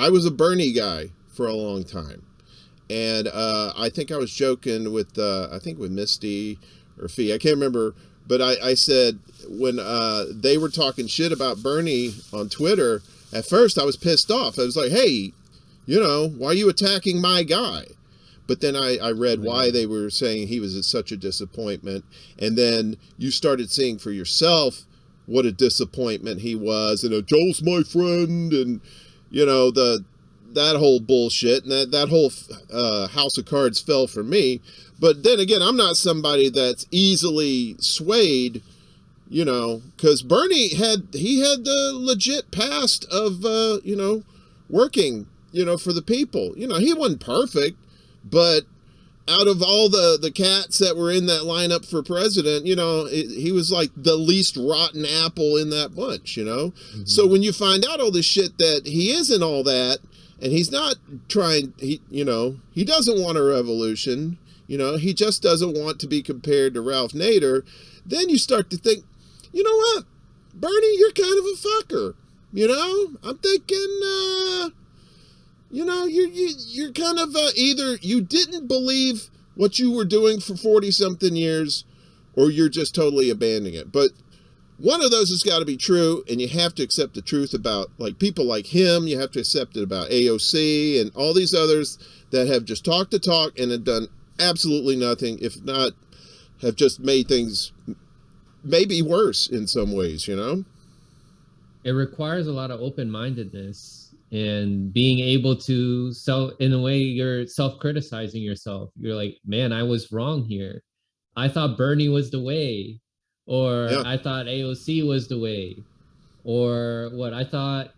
I was a Bernie guy for a long time. And I think I was joking with, I think with Misty or Fee, I can't remember. But I said when they were talking shit about Bernie on Twitter, at first I was pissed off. I was like, hey, why are you attacking my guy? But then I read why they were saying he was such a disappointment. And then you started seeing for yourself what a disappointment he was. And Joel's my friend. And, that whole bullshit. And that whole house of cards fell for me. But then again, I'm not somebody that's easily swayed, because Bernie had the legit past of, working, for the people. He wasn't perfect. But out of all the cats that were in that lineup for president, he was like the least rotten apple in that bunch, Mm-hmm. So when you find out all this shit that he isn't all that, and he's not trying, he doesn't want a revolution, he just doesn't want to be compared to Ralph Nader, then you start to think, you know what, Bernie, you're kind of a fucker, I'm thinking, you're kind of either you didn't believe what you were doing for 40-something years, or you're just totally abandoning it. But one of those has got to be true, and you have to accept the truth about people like him. You have to accept it about AOC and all these others that have just talked the talk and have done absolutely nothing, if not have just made things maybe worse in some ways, It requires a lot of open-mindedness. And being able to in a way, you're self-criticizing yourself. You're like, man, I was wrong here. I thought Bernie was the way, or yeah. I thought AOC was the way, or what I thought,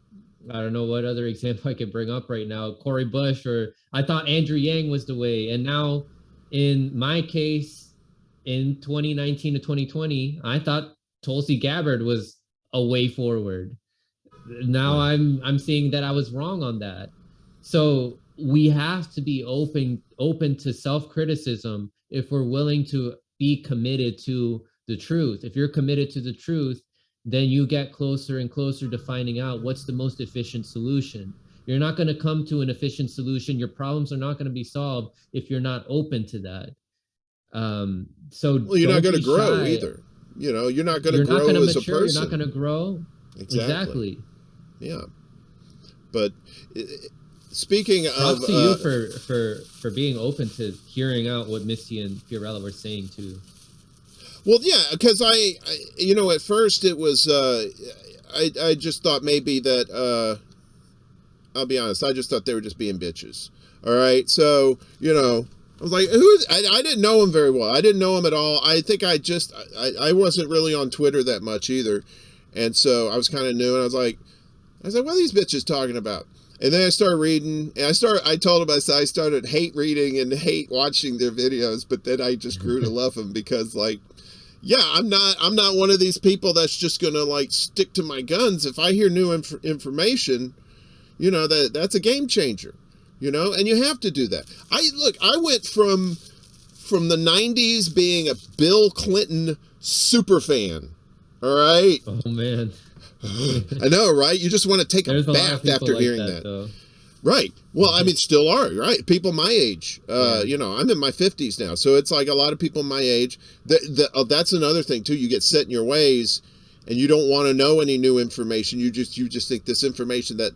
I don't know what other example I could bring up right now, Cori Bush, or I thought Andrew Yang was the way. And now in my case, in 2019 to 2020, I thought Tulsi Gabbard was a way forward. Now I'm seeing that I was wrong on that. So we have to be open to self-criticism if we're willing to be committed to the truth. If you're committed to the truth, then you get closer and closer to finding out what's the most efficient solution. You're not going to come to an efficient solution. Your problems are not going to be solved if you're not open to that. Well, you're not going to grow either. You're not going to grow as a person. You're not going to grow. Exactly. Yeah. But speaking of... Props to you for being open to hearing out what Misty and Fiorella were saying too. Well, yeah, because I at first it was, I just thought maybe that, I'll be honest, I just thought they were just being bitches. All right. So, I was like, I didn't know him very well. I didn't know him at all. I think I wasn't really on Twitter that much either. And so I was kind of new, and I was like, what are these bitches talking about? And then I started reading, and I told them, I started hate reading and hate watching their videos, but then I just grew to love them because, I'm not one of these people that's just going to, stick to my guns. If I hear new information, that's a game changer, and you have to do that. I went from the 90s being a Bill Clinton super fan, all right? Oh, man. I know, right? You just want to take a bath after hearing that. Though. Right. Well, I mean, still are, right? People my age. I'm in my 50s now. So it's like a lot of people my age. That's another thing, too. You get set in your ways, and you don't want to know any new information. You just think this information that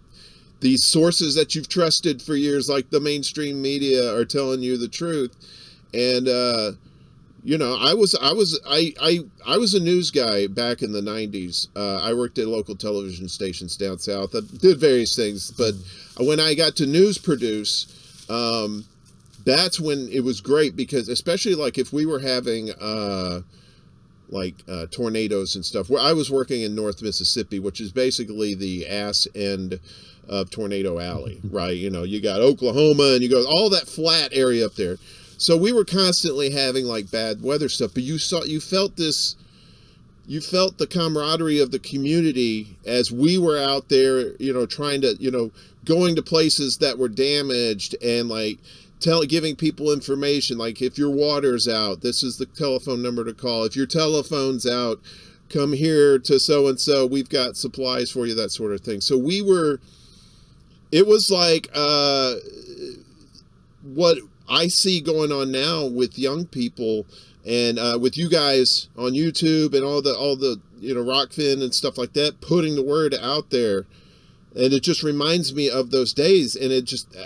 these sources that you've trusted for years, like the mainstream media, are telling you the truth. And, I was a news guy back in the 90s. I worked at local television stations down south. I did various things, but when I got to news produce, that's when it was great because especially if we were having tornadoes and stuff. Where I was working in North Mississippi, which is basically the ass end of Tornado Alley, right? You got Oklahoma and you go all that flat area up there. So we were constantly having bad weather stuff, but you felt the camaraderie of the community as we were out there, trying to, going to places that were damaged and giving people information. If your water's out, this is the telephone number to call. If your telephone's out, come here to so-and-so. We've got supplies for you, that sort of thing. So we were it was like what I see going on now with young people, and with you guys on YouTube and all the Rockfin and stuff like that, putting the word out there. And it just reminds me of those days, and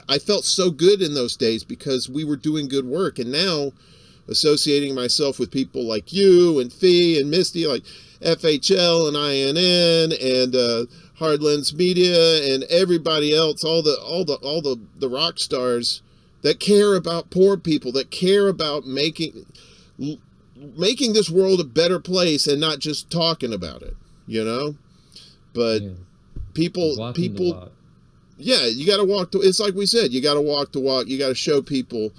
I felt so good in those days because we were doing good work. And now, associating myself with people like you and Fee and Misty, like FHL and INN and Hardlands Media and everybody else, all the rock stars that care about poor people, that care about making this world a better place and not just talking about it, But Yeah. people, yeah, you got to walk. It's like we said, you got to walk the walk. You got to show people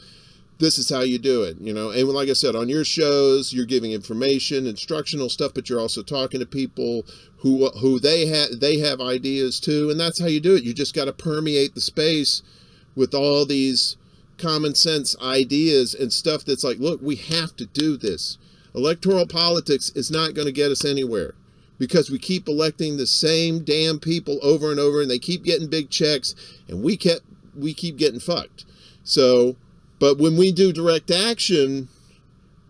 this is how you do it, And like I said, on your shows, you're giving information, instructional stuff, but you're also talking to people who they have ideas too, and that's how you do it. You just got to permeate the space with all these common sense ideas and stuff that's like, look, we have to do this. Electoral politics is not going to get us anywhere because we keep electing the same damn people over and over, and they keep getting big checks, and we keep getting fucked. So, but when we do direct action,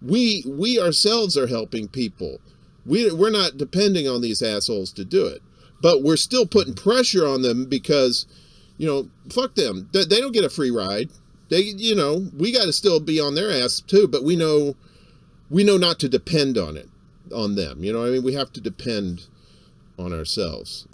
we ourselves are helping people. We're not depending on these assholes to do it, but we're still putting pressure on them because, fuck them. They don't get a free ride. We got to still be on their ass too, but we know not to depend on them. We have to depend on ourselves.